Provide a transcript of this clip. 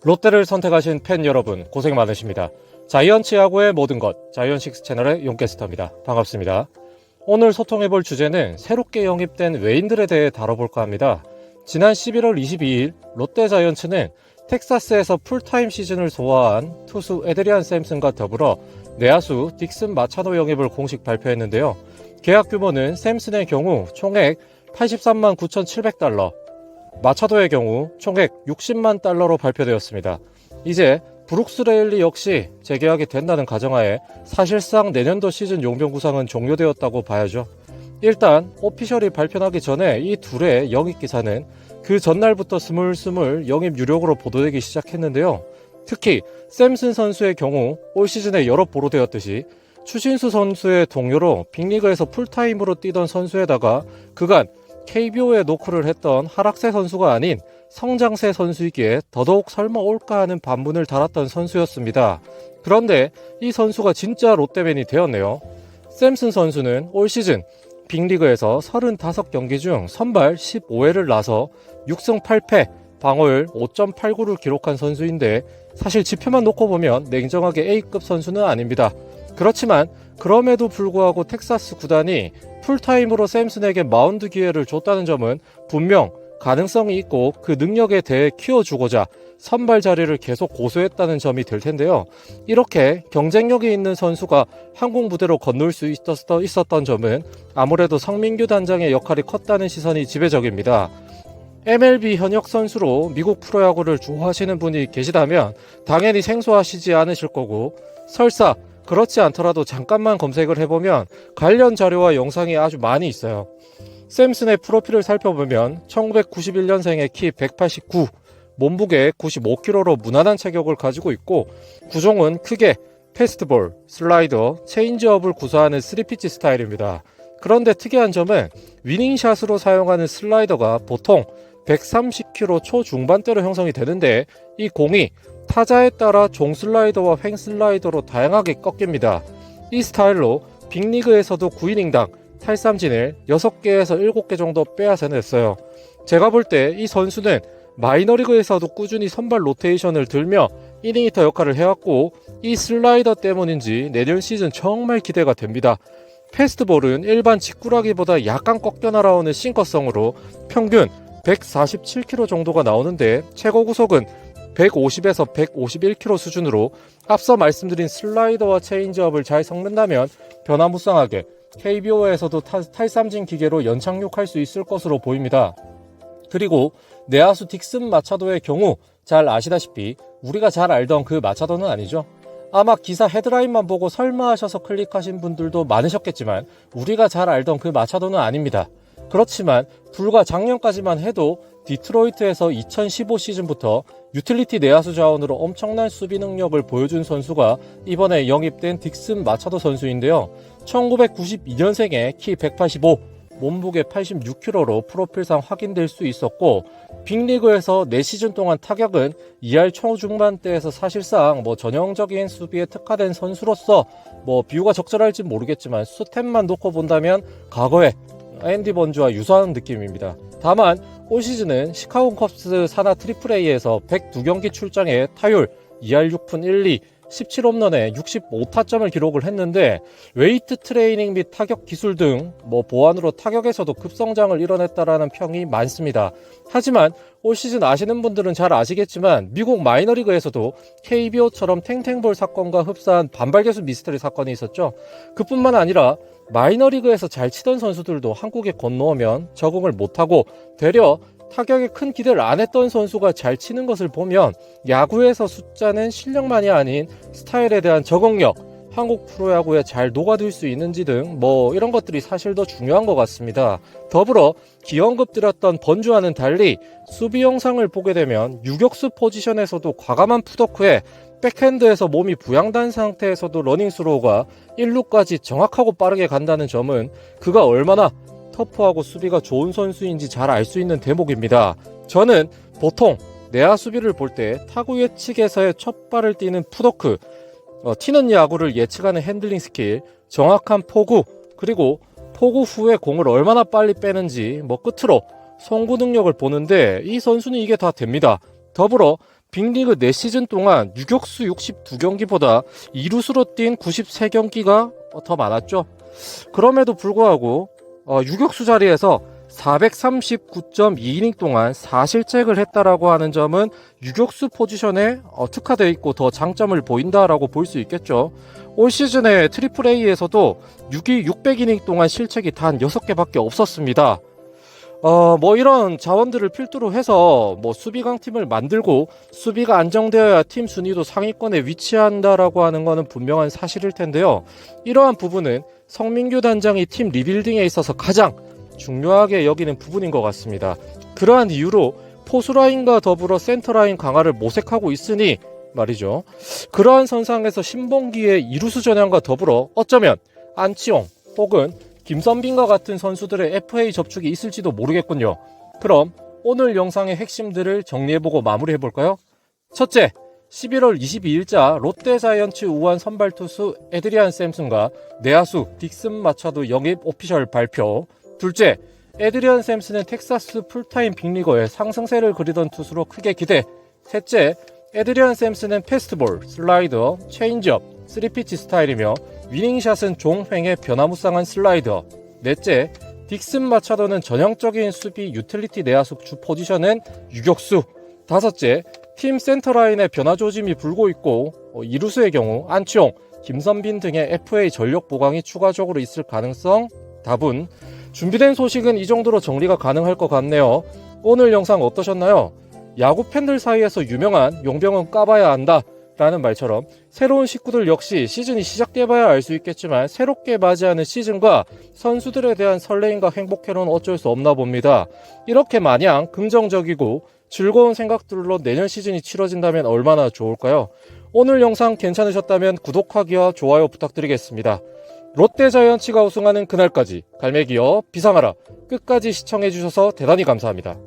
롯데를 선택하신 팬 여러분 고생 많으십니다. 자이언츠 야구의 모든 것, 자이언식스 채널의 용캐스터입니다. 반갑습니다. 오늘 소통해볼 주제는 새롭게 영입된 외인들에 대해 다뤄볼까 합니다. 지난 11월 22일 롯데 자이언츠는 텍사스에서 풀타임 시즌을 소화한 투수 에드리안 샘슨과 더불어 내야수 딕슨 마차도 영입을 공식 발표했는데요. 계약 규모는 샘슨의 경우 총액 83만 9,700달러, 마차도의 경우 총액 60만 달러로 발표되었습니다. 이제 브룩스 레일리 역시 재계약이 된다는 가정하에 사실상 내년도 시즌 용병 구상은 종료되었다고 봐야죠. 일단 오피셜이 발표나기 전에 이 둘의 영입 기사는 그 전날부터 스물스물 영입 유력으로 보도되기 시작했는데요. 특히 샘슨 선수의 경우 올 시즌에 여러 보도되었듯이 추신수 선수의 동료로 빅리그에서 풀타임으로 뛰던 선수에다가 그간 KBO에 노크를 했던 하락세 선수가 아닌 성장세 선수이기에 더더욱 설마 올까 하는 반문을 달았던 선수였습니다. 그런데 이 선수가 진짜 롯데맨이 되었네요. 샘슨 선수는 올 시즌 빅리그에서 35경기 중 선발 15회를 나서 6승 8패, 방어율 5.89를 기록한 선수인데 사실 지표만 놓고 보면 냉정하게 A급 선수는 아닙니다. 그렇지만 그럼에도 불구하고 텍사스 구단이 풀타임으로 샘슨에게 마운드 기회를 줬다는 점은 분명 가능성이 있고 그 능력에 대해 키워주고자 선발 자리를 계속 고수했다는 점이 될 텐데요. 이렇게 경쟁력이 있는 선수가 한국 무대로 건널 수 있었던 점은 아무래도 성민규 단장의 역할이 컸다는 시선이 지배적입니다. MLB 현역 선수로 미국 프로야구를 좋아하시는 분이 계시다면 당연히 생소하시지 않으실 거고, 설사 그렇지 않더라도 잠깐만 검색을 해보면 관련 자료와 영상이 아주 많이 있어요. 샘슨의 프로필을 살펴보면 1991년생의 키 189, 몸무게 95kg로 무난한 체격을 가지고 있고 구종은 크게 패스트볼, 슬라이더, 체인지업을 구사하는 3피치 스타일입니다. 그런데 특이한 점은 위닝샷으로 사용하는 슬라이더가 보통 130km 초중반대로 형성이 되는데 이 공이 타자에 따라 종 슬라이더와 횡 슬라이더로 다양하게 꺾입니다. 이 스타일로 빅리그에서도 9이닝당 탈삼진을 6개에서 7개 정도 빼앗아냈어요. 제가 볼 때 이 선수는 마이너리그에서도 꾸준히 선발 로테이션을 들며 이닝히터 역할을 해왔고 이 슬라이더 때문인지 내년 시즌 정말 기대가 됩니다. 패스트볼은 일반 직구라기보다 약간 꺾여 날아오는 싱커성으로 평균 147km 정도가 나오는데 최고 구속은 150에서 151km 수준으로 앞서 말씀드린 슬라이더와 체인지업을 잘 섞는다면 변화무쌍하게 KBO에서도 탈삼진 기계로 연착륙할 수 있을 것으로 보입니다. 그리고 내야수 딕슨 마차도의 경우 잘 아시다시피 우리가 잘 알던 그 마차도는 아니죠. 아마 기사 헤드라인만 보고 설마 하셔서 클릭하신 분들도 많으셨겠지만 우리가 잘 알던 그 마차도는 아닙니다. 그렇지만 불과 작년까지만 해도 디트로이트에서 2015 시즌부터 유틸리티 내야수 자원으로 엄청난 수비 능력을 보여준 선수가 이번에 영입된 딕슨 마차도 선수인데요. 1992년생에 키 185, 몸무게 86kg로 프로필상 확인될 수 있었고 빅리그에서 4시즌 동안 타격은 2할 초중반대에서 사실상 전형적인 수비에 특화된 선수로서 비유가 적절할지 모르겠지만 스탯만 놓고 본다면 과거에 앤디 번주와 유사한 느낌입니다. 다만 올 시즌은 시카고 컵스 산하 AAA에서 102경기 출장에 타율 2할 6푼 1리 17홈런에 65타점을 기록을 했는데 웨이트 트레이닝 및 타격 기술 등 보완으로 타격에서도 급성장을 이뤄냈다라는 평이 많습니다. 하지만 올 시즌 아시는 분들은 잘 아시겠지만 미국 마이너리그에서도 KBO처럼 탱탱볼 사건과 흡사한 반발개수 미스터리 사건이 있었죠. 그뿐만 아니라 마이너리그에서 잘 치던 선수들도 한국에 건너오면 적응을 못하고 되려 타격에 큰 기대를 안 했던 선수가 잘 치는 것을 보면 야구에서 숫자는 실력만이 아닌 스타일에 대한 적응력, 한국 프로야구에 잘 녹아들 수 있는지 등 이런 것들이 사실 더 중요한 것 같습니다. 더불어 기언급 드렸던 번주와는 달리 수비 영상을 보게 되면 유격수 포지션에서도 과감한 풋워크 후에 백핸드에서 몸이 부양된 상태에서도 러닝스로우가 1루까지 정확하고 빠르게 간다는 점은 그가 얼마나 터프하고 수비가 좋은 선수인지 잘 알 수 있는 대목입니다. 저는 보통 내야 수비를 볼 때 타구 예측에서의 첫 발을 뛰는 풋워크, 튀는 야구를 예측하는 핸들링 스킬, 정확한 포구, 그리고 포구 후에 공을 얼마나 빨리 빼는지 끝으로 송구 능력을 보는데 이 선수는 이게 다 됩니다. 더불어 빅리그 4시즌 동안 유격수 62경기보다 2루수로 뛴 93경기가 더 많았죠. 그럼에도 불구하고 유격수 자리에서 439.2이닝 동안 4실책을 했다라고 하는 점은 유격수 포지션에 특화되어 있고 더 장점을 보인다라고 볼 수 있겠죠. 올 시즌에 트리플 A에서도 600이닝 동안 실책이 단 6개밖에 없었습니다. 이런 자원들을 필두로 해서 수비 강팀을 만들고 수비가 안정되어야 팀 순위도 상위권에 위치한다라고 하는 것은 분명한 사실일 텐데요. 이러한 부분은 성민규 단장이 팀 리빌딩에 있어서 가장 중요하게 여기는 부분인 것 같습니다. 그러한 이유로 포수라인과 더불어 센터라인 강화를 모색하고 있으니 말이죠. 그러한 선상에서 신봉기의 이루수 전향과 더불어 어쩌면 안치홍 혹은 김선빈과 같은 선수들의 FA 접촉이 있을지도 모르겠군요. 그럼 오늘 영상의 핵심들을 정리해보고 마무리해볼까요? 첫째, 11월 22일자 롯데자이언츠 우한 선발투수 에드리안 샘슨과 내야수 딕슨 마차도 영입 오피셜 발표. 둘째, 에드리안 샘슨은 텍사스 풀타임 빅리거의 상승세를 그리던 투수로 크게 기대. 셋째, 에드리안 샘슨은 패스트볼, 슬라이더, 체인지업, 3피치 스타일이며 위닝샷은 종횡의 변화무쌍한 슬라이더. 넷째, 딕슨 마차도는 전형적인 수비 유틸리티 내야수 주 포지션은 유격수. 다섯째, 팀 센터라인의 변화 조짐이 불고 있고 이루수의 경우 안치홍, 김선빈 등의 FA 전력 보강이 추가적으로 있을 가능성 다분. 준비된 소식은 이 정도로 정리가 가능할 것 같네요. 오늘 영상 어떠셨나요? 야구 팬들 사이에서 유명한 용병은 까봐야 한다 라는 말처럼 새로운 식구들 역시 시즌이 시작돼봐야 알 수 있겠지만 새롭게 맞이하는 시즌과 선수들에 대한 설레임과 행복해로는 어쩔 수 없나 봅니다. 이렇게 마냥 긍정적이고 즐거운 생각들로 내년 시즌이 치러진다면 얼마나 좋을까요? 오늘 영상 괜찮으셨다면 구독하기와 좋아요 부탁드리겠습니다. 롯데자이언츠가 우승하는 그날까지 갈매기여 비상하라. 끝까지 시청해주셔서 대단히 감사합니다.